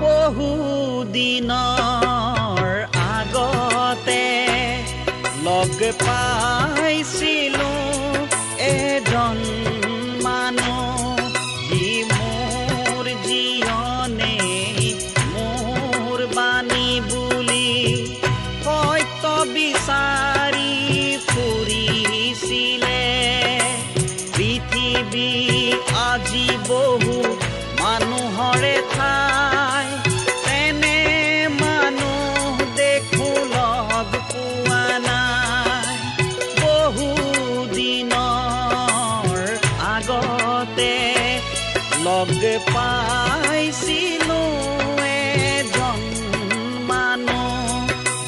বহু দিনৰ আগতে লগ পাইছিলো এজন মানুহ, যি মোৰ জীয়নে মোৰ বাণী বুলি সত্য বিচাৰি ফুৰিছিলে। পৃথিৱী আজি বহু মানুহৰে ঠাই, তেনে মানুহ দেখো লগ পোৱা নাই। বহু দিনৰ আগতে লগ পাইছিলো এজন মানুহ,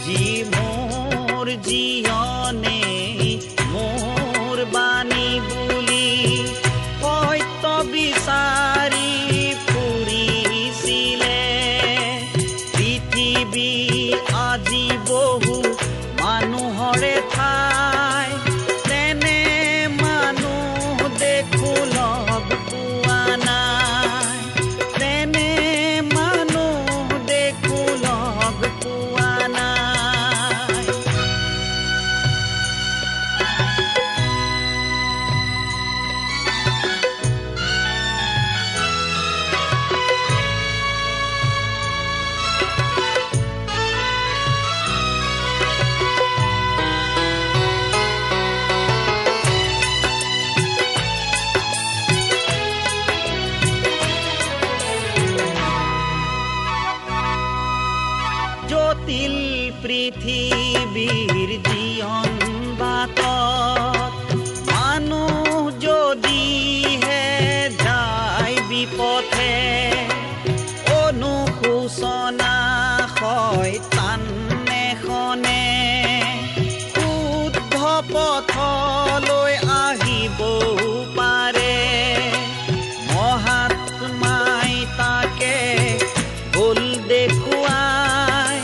যি মোৰ জীয়নে মোৰ বাণী বুলি সত্য বিচাৰি ফুৰিছিলে। পৃথিৱী আজি বহু মানুহৰে ঠাই, তেনে মানুহ দেখো লগ পোৱা নাই। তেনে মানুহ দেখো লগ পোৱা নাই। জটিল পৃথিৱীৰ জীৱন বাটত মানুহ যদিহে যায় বিপথে, অনুশোচনা শয়তান এখনে শুদ্ধ পথলৈ আহিবও পাৰে। মহাত্মাই তাকে ভুল দেখুৱাই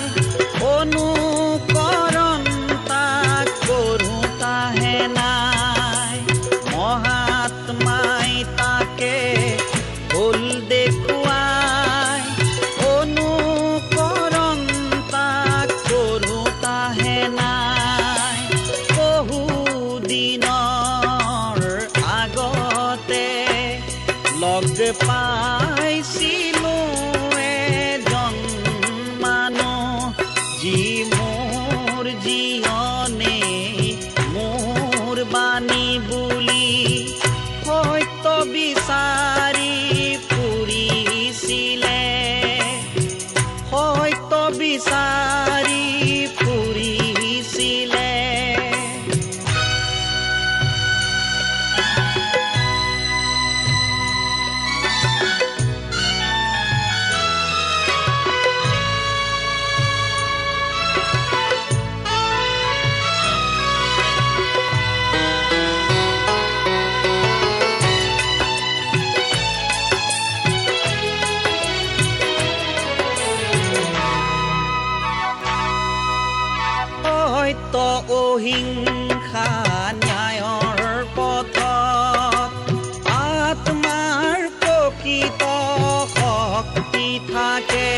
অনুকৰণ তাক কৰোঁতাহে নাই। মহাত্মাই তাকে ভুল দেখুৱাই অনুকৰণ তাক কৰোঁতাহে নাই। বহু দিনৰ আগতে লগ পাইছিলো এজন মানুহ, যি মোৰ জীয়নে মোৰ বাণী বুলি সত্য বিচাৰি ফুৰিছিলে। সত্য বিচাৰি ফুৰিছিলে। সত্য অহিংসা ন্যায়ৰ পথত আত্মাৰ প্ৰকৃত শক্তি থাকে।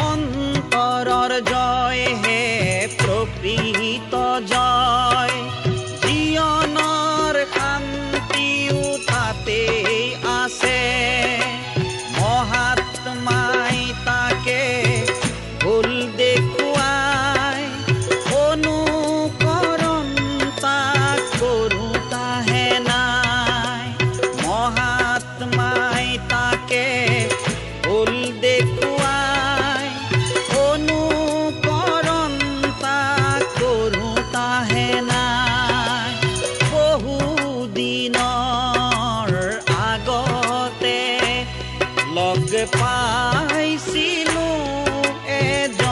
অন্তৰৰ জয়হে প্ৰকৃত জয়, জীৱনৰ শান্তিও তাতেই আছে। মহাত্মাই তাকে ভুল দেখুৱাই অনুকৰণ তাক কৰোঁতাহে নাই। মহাত্মাই তাকে ভুল দেখুৱাই অনুকৰণ তাক কৰোঁতাহে নাই। বহু দিনৰ আগতে লগ পাইছিলো এজন